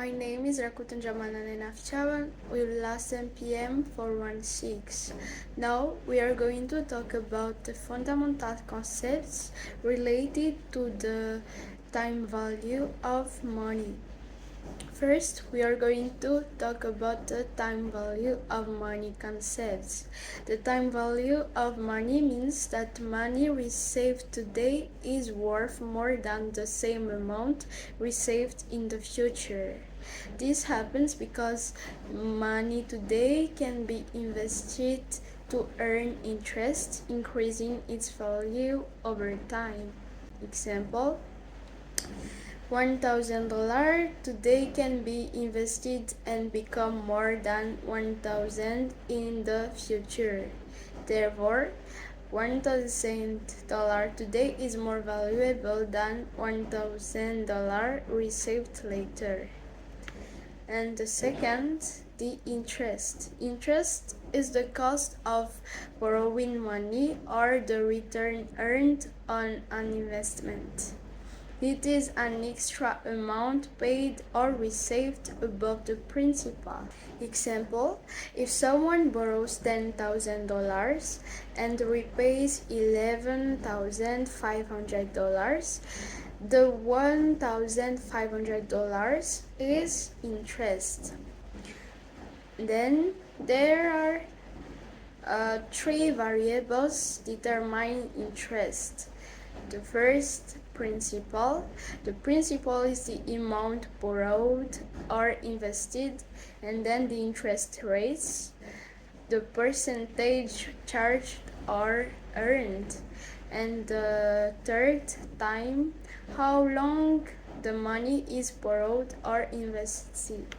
My name is Rakuten Jamanane Nafchawan with last MPM 416. Now we are going to talk about the fundamental concepts related to the time value of money. First, we are going to talk about the time value of money concepts. The time value of money means that money received today is worth more than the same amount received in the future. This happens because money today can be invested to earn interest, increasing its value over time. Example, $1,000 today can be invested and become more than 1,000 in the future. Therefore, $1,000 today is more valuable than $1,000 received later. And the second, the interest. Interest is the cost of borrowing money or the return earned on an investment. It is an extra amount paid or received above the principal. Example, if someone borrows $10,000 and repays $11,500, the $1,500 is interest. Then there are three variables determine interest. The first, principal. The principal is the amount borrowed or invested, and then the interest rates, the percentage charged or earned, and the third, time, how long the money is borrowed or invested.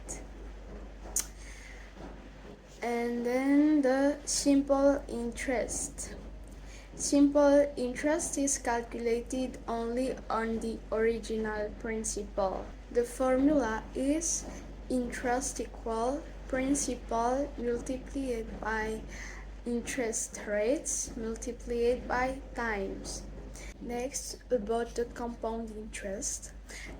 And then the simple interest. Simple interest is calculated only on the original principal. The formula is interest equal principal multiplied by interest rates multiplied by times. Next, about the compound interest.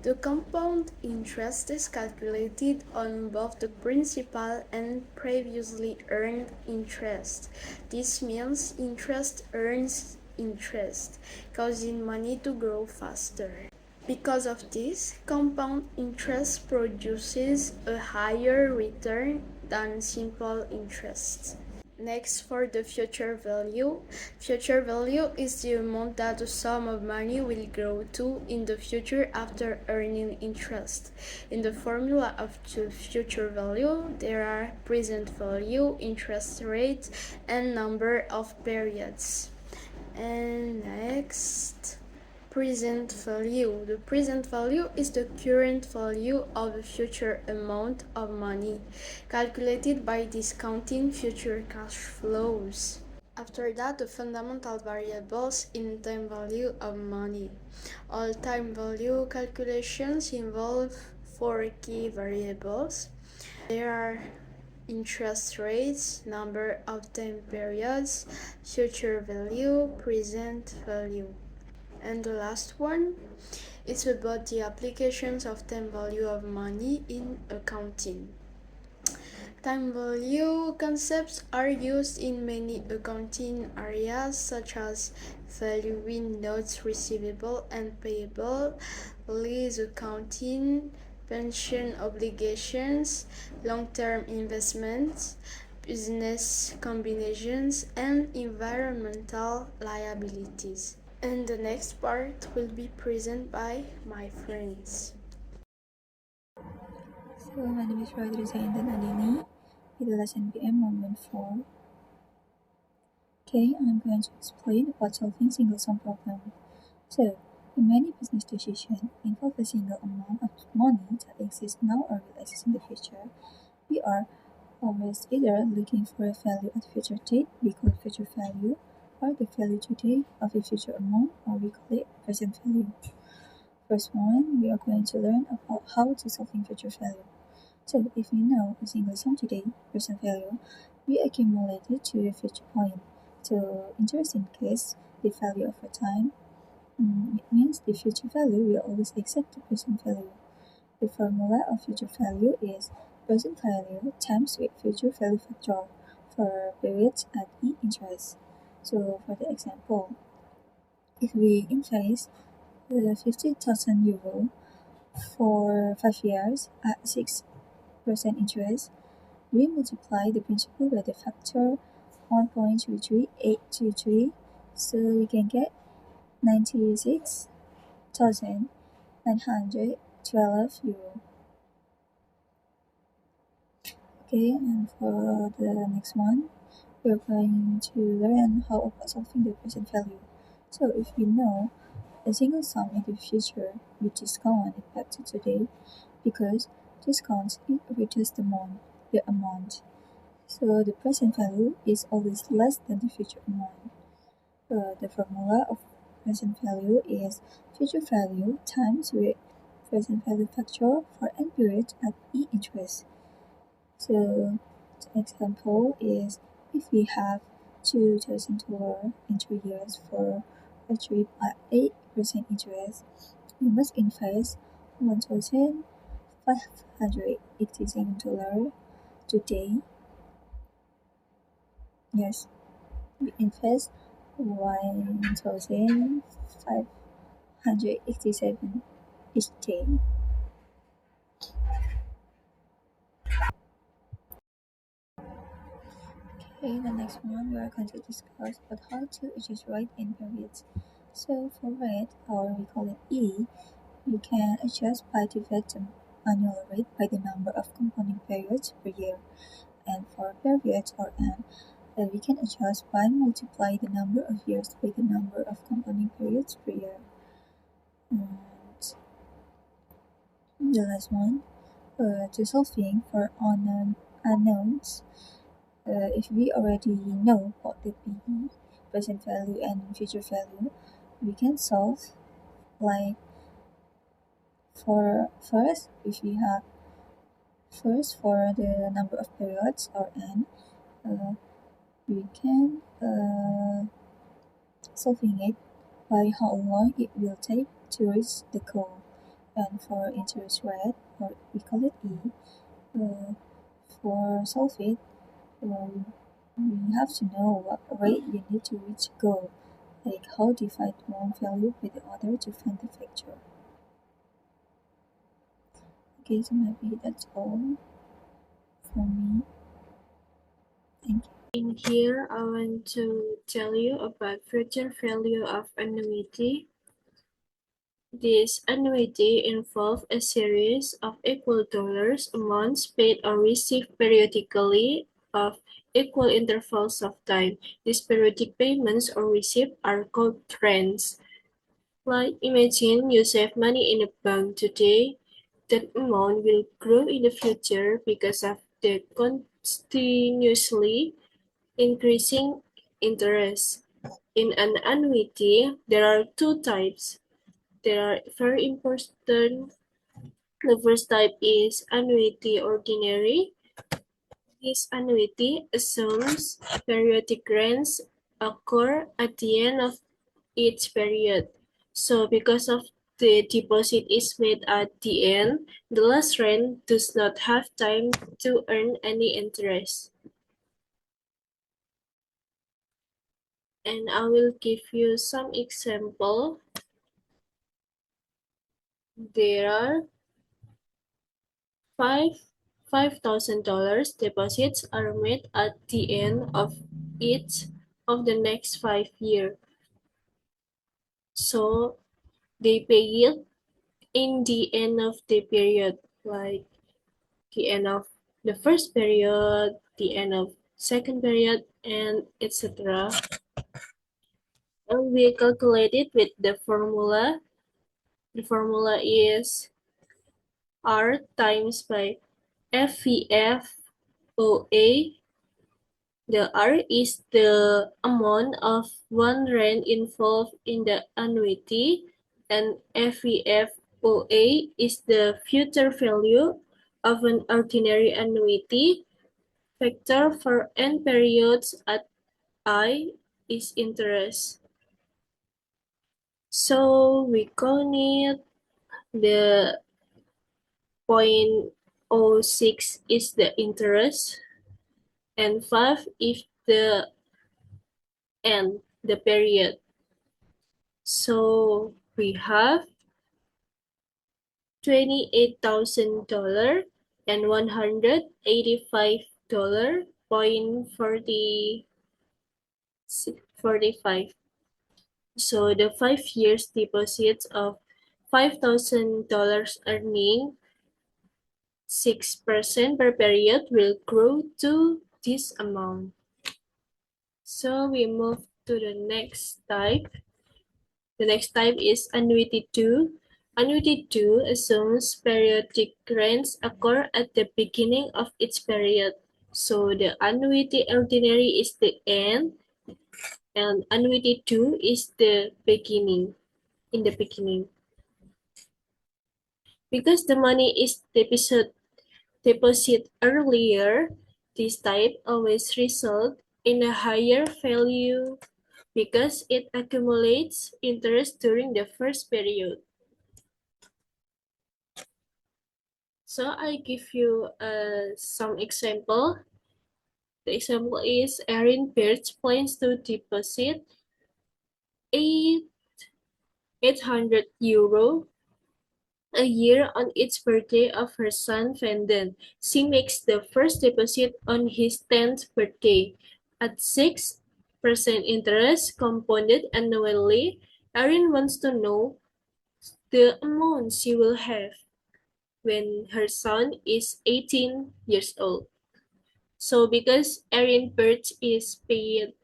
The compound interest is calculated on both the principal and previously earned interest. This means interest earns interest, causing money to grow faster. Because of this, compound interest produces a higher return than simple interest. Next, for the future value. Future value is the amount that the sum of money will grow to in the future after earning interest. In the formula of the future value, there are present value, interest rate, and number of periods. And next, present value. The present value is the current value of a future amount of money, calculated by discounting future cash flows. After that, the fundamental variables in time value of money. All time value calculations involve four key variables. There are interest rates, number of time periods, future value, present value. And the last one, it's about the applications of time value of money in accounting. Time value concepts are used in many accounting areas such as valuing notes receivable and payable, lease accounting, pension obligations, long-term investments, business combinations, and environmental liabilities. And the next part will be presented by my friends. So, my name is Rodriguez Zaindan Alini, with the lesson PM 114. Okay, I'm going to explain about solving single sum problem. So, in many business decisions involve a single amount of money that exists now or will exist in the future, we are always either looking for a value at future date, we call it future value, or the value today of a future amount, or we call it present value. First one, we are going to learn about how to solve future value. So if we know a single sum today, present value, we accumulate it to a future point. So interesting case, the value over time, it means the future value will always exceed the present value. The formula of future value is present value times with future value factor for periods at interest. So for the example, if we invest 50,000 euro for 5 years at 6% interest, we multiply the principal by the factor 1.33823, so we can get 96,912 euro. Okay, and for the next one, we're going to learn how about solving the present value. So if we know a single sum in the future, we discount it back to today because discounts it reduces the amount. So the present value is always less than the future amount. The formula of present value is future value times with present value factor for n periods at interest. So the example is if we have $2,000 in 3 years for a trip at 8% interest, we must invest $1,587 today. Yes, we invest 1,587 each day. Okay, the next one we are going to discuss about how to adjust rate in periods. So for rate, or we call it E, we can adjust by dividing annual rate by the number of compounding periods per year. And for periods or M, we can adjust by multiply the number of years by the number of compounding periods per year. And the last one, to solving for unknowns, if we already know what the PE, present value, and future value, we can solve like for first, if we have first for the number of periods or n, we can solving it by how long it will take to reach the goal. And for interest rate, or we call it E, for solve it, we have to know what rate you need to reach goal, like how divide one value by the other to find the factor. Okay, so maybe that's all from me. Thank you. In here, I want to tell you about future value of annuity. This annuity involves a series of equal dollars amounts paid or received periodically of equal intervals of time. These periodic payments or receipts are called trends. Like imagine you save money in a bank today. That amount will grow in the future because of the continuously increasing interest. In an annuity, there are two types. They are very important. The first type is annuity ordinary. This annuity assumes periodic rents occur at the end of each period. So because of the deposit is made at the end, the last rent does not have time to earn any interest. And I will give you some example. There are $5,000 deposits are made at the end of each of the next 5 years. So they pay it in the end of the period, like the end of the first period, the end of second period, and etc. And we calculate it with the formula. The formula is R times by FVFOA. The R is the amount of one rent involved in the annuity, and FVFOA is the future value of an ordinary annuity. Factor for n periods at I is interest. So we call it the 0.06 is the interest, and 5 if the end, the period. So we have $28,000 and $185 point 45. So the 5 years deposits of $5,000 earning 6% per period will grow to this amount. So we move to the next type. The next type is annuity 2. Annuity 2 assumes periodic rents occur at the beginning of each period. So the annuity ordinary is the end and annuity 2 is the beginning, in the beginning. Because the money is deposit earlier, this type always result in a higher value because it accumulates interest during the first period. So I give you some example. The example is Erin Birch plans to deposit 800 euro a year on each birthday of her son Vanden. She makes the first deposit on his 10th birthday. At 6% interest compounded annually, Erin wants to know the amount she will have when her son is 18 years old. So because Erin Birch is paid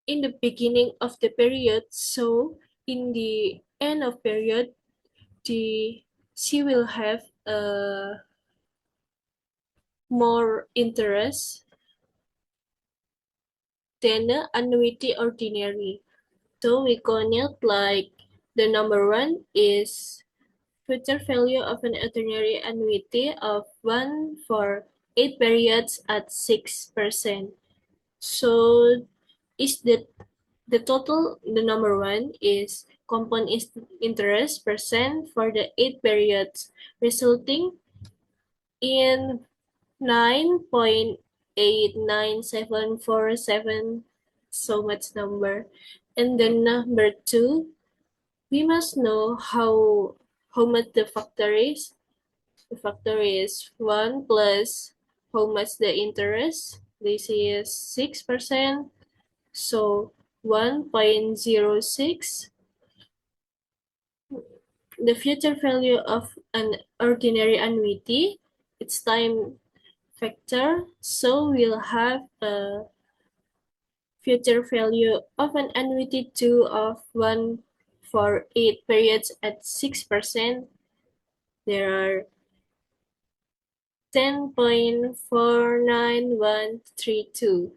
in the beginning of the period, so in the end of period, she will have more interest than the annuity ordinary. So we call it like the number one is future value of an ordinary annuity of 1 for 8 periods at 6%. So is the total, the number one is compound interest percent for the 8 periods, resulting in 9.89747, so much number. And then number two, we must know how much the factor is. The factor is 1 plus how much the interest. This is 6%. So 1.06. The future value of an ordinary annuity, its time factor. So we'll have a future value of an annuity 2 of 1 for 8 periods at 6%. There are 10.49132.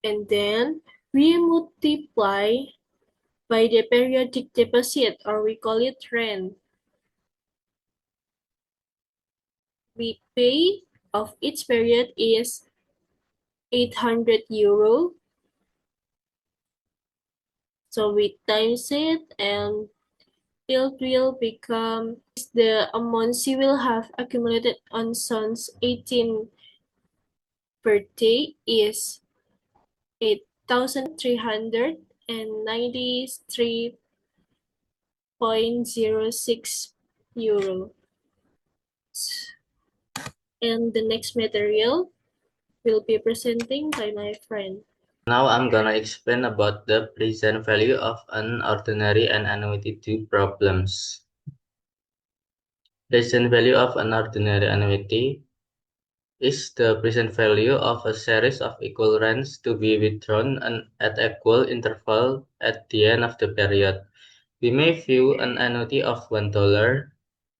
And then we multiply by the periodic deposit, or we call it rent. We pay of each period is 800 euro. So we times it and it will become the amount she will have accumulated on son's 18th birthday is 8,393.06 euro. And the next material will be presenting by my friend. Now I'm gonna explain about the present value of an ordinary and annuity 2 problems. Present value of an ordinary annuity is the present value of a series of equal rents to be withdrawn at equal interval at the end of the period. We may view an annuity of $1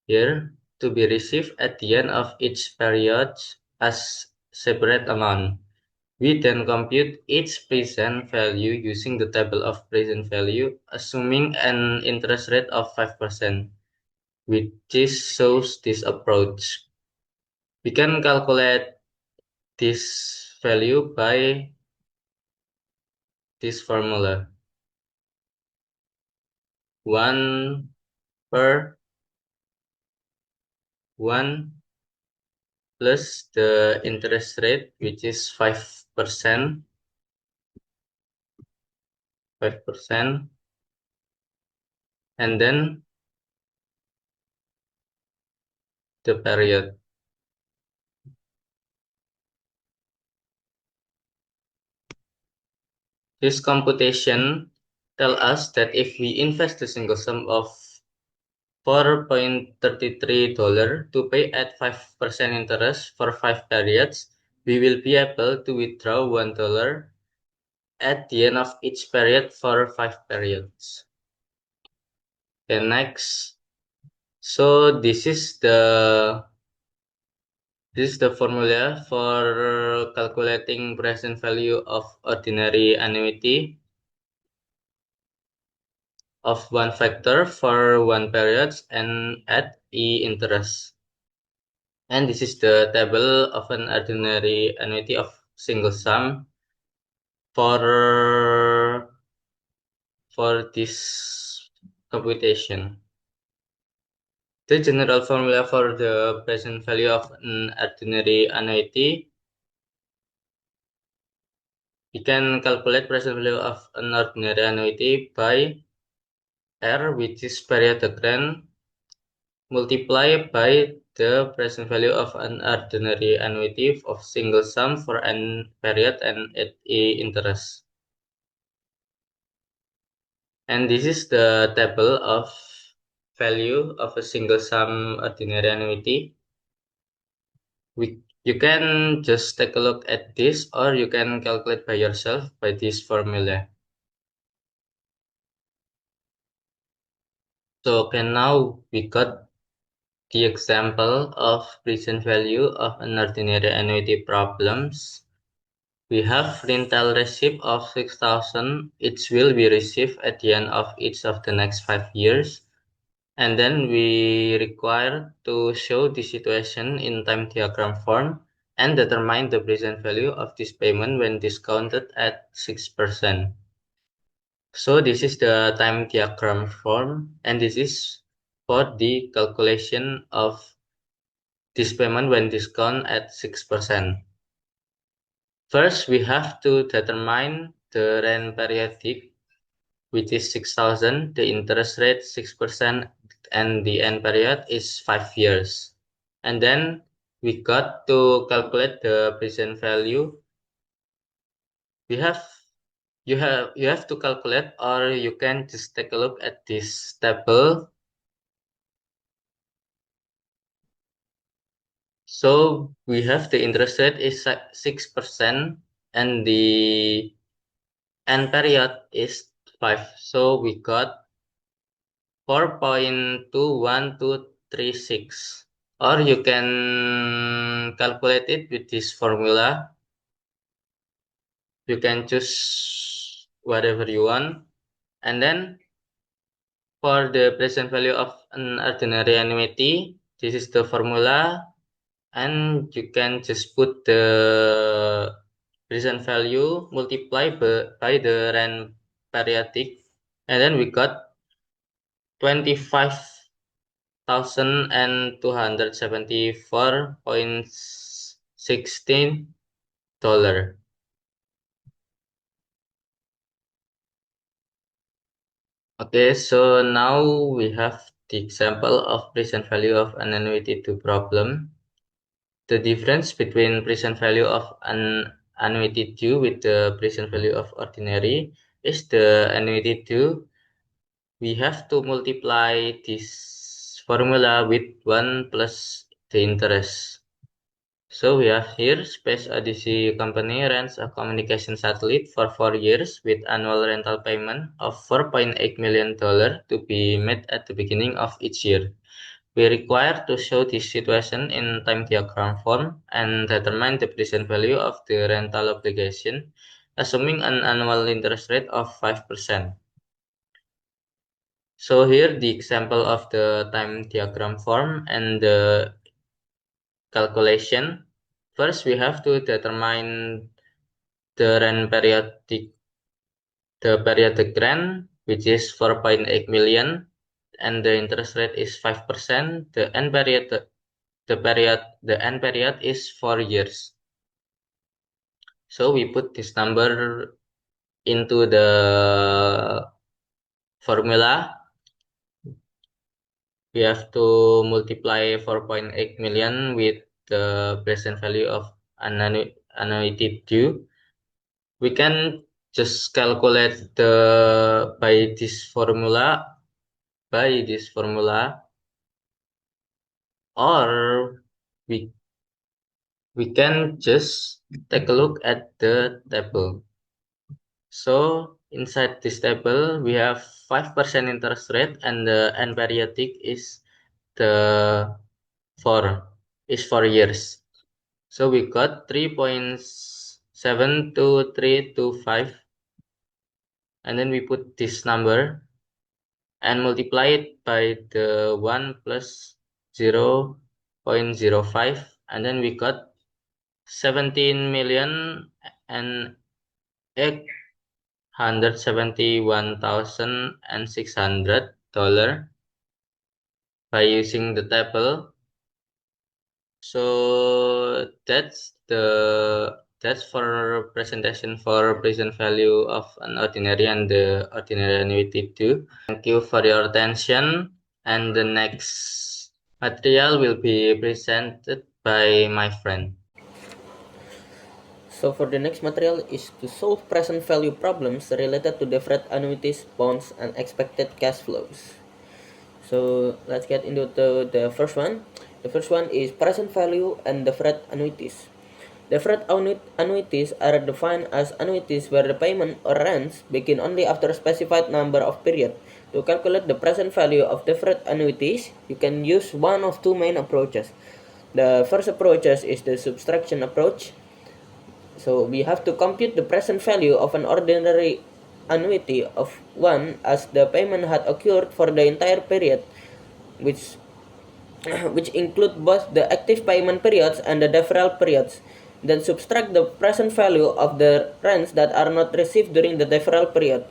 here to be received at the end of each period as separate amount. We then compute each present value using the table of present value, assuming an interest rate of 5%, which shows this approach. We can calculate this value by this formula. 1 per 1 plus the interest rate, which is 5%, 5%, and then the period. This computation tell us that if we invest a single sum of $4.33 to pay at 5% interest for 5 periods, we will be able to withdraw $1 at the end of each period for 5 periods. Okay, next. So this is the formula for calculating present value of ordinary annuity of one factor for one period and at E interest. And this is the table of an ordinary annuity of single sum for this computation. The general formula for the present value of an ordinary annuity, we can calculate present value of an ordinary annuity by R, which is periodic rent, multiplied by the present value of an ordinary annuity of single sum for an period and at E interest. And this is the table of value of a single sum ordinary annuity. You can just take a look at this, or you can calculate by yourself by this formula. So okay, now we got the example of present value of an ordinary annuity problems. We have rental receipt of 6,000. Each will be received at the end of each of the next 5 years. And then we require to show the situation in time diagram form and determine the present value of this payment when discounted at 6%. So this is the time diagram form, and this is for the calculation of this payment when discount at 6%. First, we have to determine the rent periodic, which is 6,000, the interest rate 6%, and the end period is 5 years. And then we got to calculate the present value. You have to calculate, or you can just take a look at this table. So we have the interest rate is 6% and the end period is 5. So we got 4.21236, or you can calculate it with this formula. You can choose whatever you want. And then for the present value of an ordinary annuity, this is the formula, and you can just put the present value multiplied by the rent periodic, and then we got 25,274.16 dollars. Okay, so now we have the example of present value of an annuity to problem. The difference between present value of an annuity due with the present value of ordinary is the annuity due. We have to multiply this formula with 1 plus the interest. So we have here Space Odyssey Company rents a communication satellite for 4 years with annual rental payment of $4.8 million to be made at the beginning of each year. We require to show this situation in time diagram form and determine the present value of the rental obligation, assuming an annual interest rate of 5%. So here the example of the time diagram form and the calculation. First, we have to determine the periodic rent, which is 4.8 million, and the interest rate is 5%. The end the end period is 4 years. So we put this number into the formula. We have to multiply 4.8 million with the present value of annuity due. We can just calculate by this formula, or we can just take a look at the table. So inside this table, we have 5% interest rate, and the end periodic is the 4 years. So we got 3.72325, and then we put this number and multiply it by the 1 plus 0.05, and then we got 17 million and 871,600 dollar by using the table. So that's for presentation for present value of an ordinary and the ordinary annuity too. Thank you for your attention, and the next material will be presented by my friend. So for the next material is to solve present value problems related to deferred annuities, bonds, and expected cash flows. So let's get into the first one. The first one is present value and deferred annuities. Deferred annuities are defined as annuities where the payment or rents begin only after a specified number of periods. To calculate the present value of deferred annuities, you can use one of two main approaches. The first approach is the subtraction approach. So we have to compute the present value of an ordinary annuity of 1 as the payment had occurred for the entire period, which include both the active payment periods and the deferral periods. Then subtract the present value of the rents that are not received during the deferral period.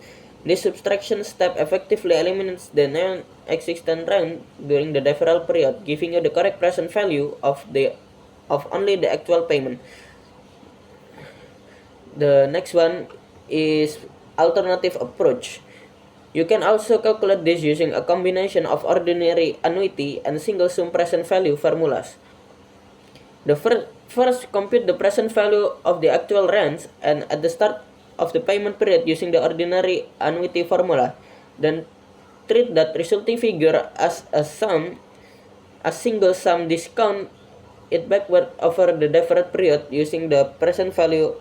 This subtraction step effectively eliminates the non-existent rent during the deferral period, giving you the correct present value of only the actual payment. The next one is alternative approach. You can also calculate this using a combination of ordinary annuity and single sum present value formulas. The first compute the present value of the actual rents and at the start of the payment period using the ordinary annuity formula. Then treat that resulting figure as a single sum, discount it backward over the deferred period using the present value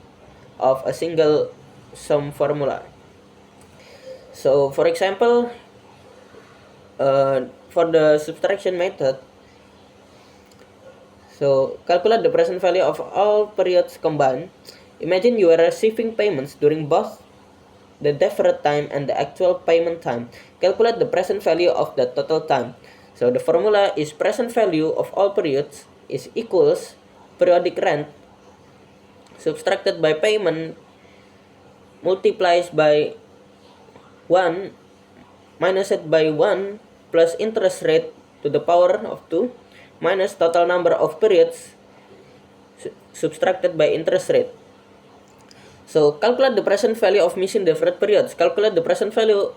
of a single sum formula. So for example, for the subtraction method, so calculate the present value of all periods combined. Imagine you are receiving payments during both the deferred time and the actual payment time. Calculate the present value of the total time. So the formula is present value of all periods is equals periodic rent subtracted by payment multiplies by 1 minus it by 1 plus interest rate to the power of 2 minus total number of periods subtracted by interest rate. So calculate the present value of missing deferred periods. Calculate the present value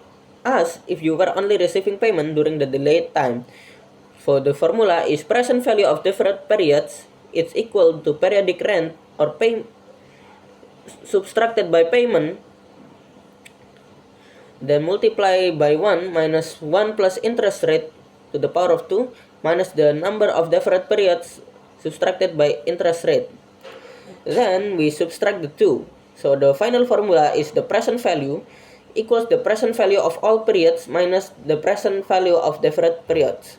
as if you were only receiving payment during the delayed time. So the formula is present value of deferred periods is equal to periodic rent or pay subtracted by payment, then multiply by 1 minus 1 plus interest rate to the power of 2 minus the number of deferred periods subtracted by interest rate. Then we subtract the 2. So the final formula is the present value equals the present value of all periods minus the present value of deferred periods.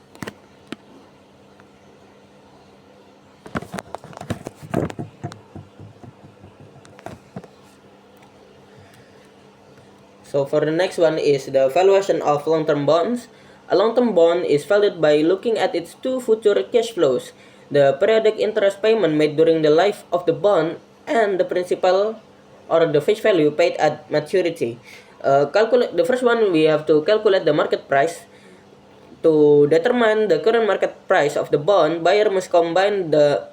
So for the next one is the valuation of long-term bonds. A long-term bond is valued by looking at its two future cash flows, the periodic interest payment made during the life of the bond, and the principal or the face value paid at maturity. The first one we have to calculate the market price. To determine the current market price of the bond, buyer must combine the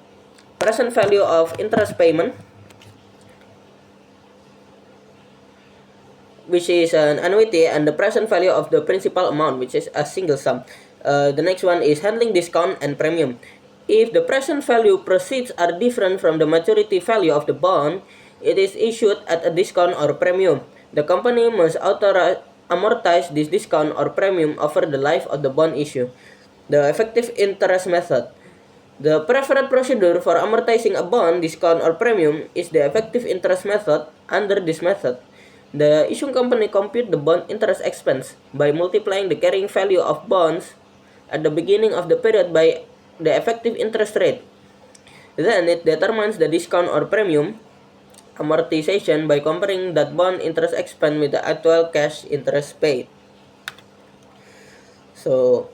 present value of interest payment, which is an annuity, and the present value of the principal amount, which is a single sum. The next one is handling discount and premium. If the present value proceeds are different from the maturity value of the bond, it is issued at a discount or premium. The company must amortize this discount or premium over the life of the bond issue. The effective interest method. The preferred procedure for amortizing a bond, discount, or premium is the effective interest method. Under this method, the issuing company compute the bond interest expense by multiplying the carrying value of bonds at the beginning of the period by the effective interest rate. Then it determines the discount or premium amortization by comparing that bond interest expense with the actual cash interest paid. So,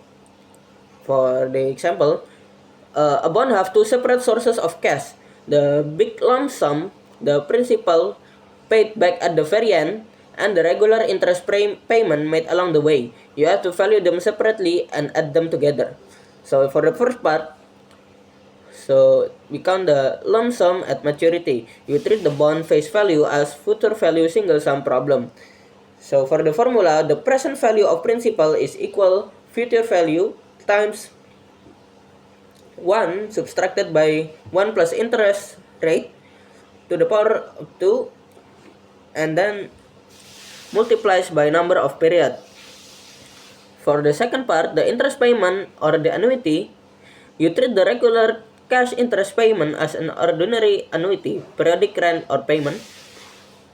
for the example, a bond have two separate sources of cash. The big lump sum, the principal paid back at the very end, and the regular interest payment made along the way. You have to value them separately and add them together. So for the first part, so we count the lump sum at maturity. You treat the bond face value as future value single sum problem. So for the formula, the present value of principal is equal future value times 1 subtracted by 1 plus interest rate to the power of 2, and then multiplies by number of period. For the second part, the interest payment or the annuity, you treat the regular cash interest payment as an ordinary annuity, periodic rent or payment.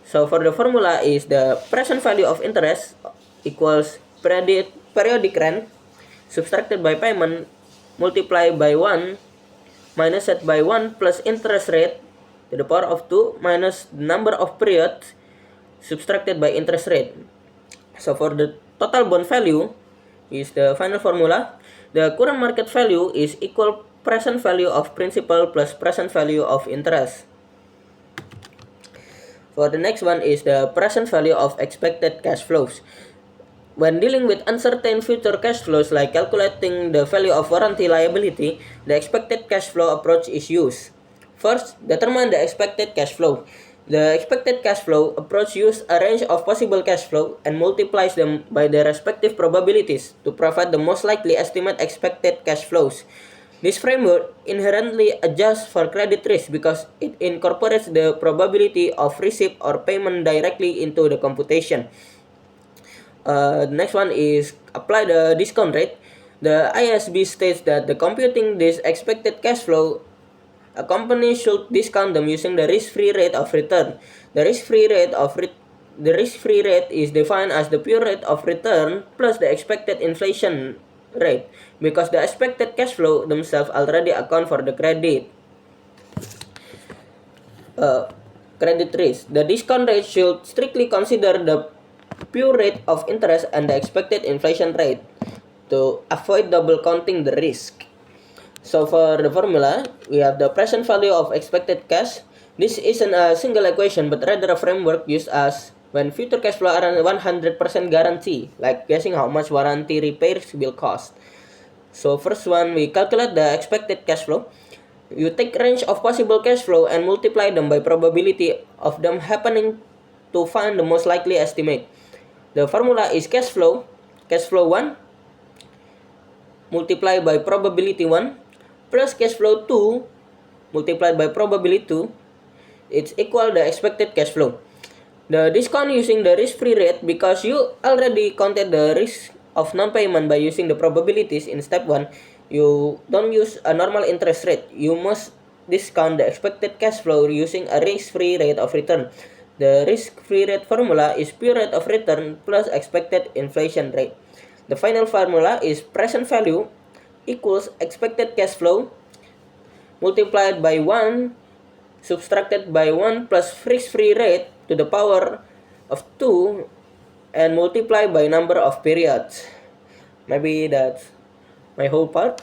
So for the formula is the present value of interest equals periodic rent subtracted by payment multiplied by 1 minus set by 1 plus interest rate to the power of 2 minus the number of periods subtracted by interest rate. So for the total bond value is the final formula. The current market value is equal present value of principal plus present value of interest. For the next one is the present value of expected cash flows. When dealing with uncertain future cash flows like calculating the value of warranty liability, the expected cash flow approach is used. First, determine the expected cash flow. The expected cash flow approach uses a range of possible cash flow and multiplies them by their respective probabilities to provide the most likely estimate expected cash flows. This framework inherently adjusts for credit risk because it incorporates the probability of receipt or payment directly into the computation. The next one is apply the discount rate. The IASB states that the computing this expected cash flow, a company should discount them using the risk-free rate of return. The risk-free rate is defined as the pure rate of return plus the expected inflation rate because the expected cash flow themselves already account for the credit risk. The discount rate should strictly consider the pure rate of interest and the expected inflation rate to avoid double counting the risk. So for the formula, we have the present value of expected cash. This isn't a single equation, but rather a framework used as when future cash flow are 100% guarantee, like guessing how much warranty repairs will cost. So first one, we calculate the expected cash flow. You take range of possible cash flow and multiply them by probability of them happening to find the most likely estimate. The formula is cash flow 1 multiplied by probability 1 plus cash flow 2 multiplied by probability 2, it's equal the expected cash flow. The discount using the risk-free rate because you already counted the risk of non-payment by using the probabilities in step 1. You don't use a normal interest rate. You must discount the expected cash flow using a risk-free rate of return. The risk-free rate formula is pure rate of return plus expected inflation rate. The final formula is present value equals expected cash flow multiplied by 1 subtracted by 1 plus risk-free rate to the power of 2 and multiplied by number of periods. Maybe that's my whole part.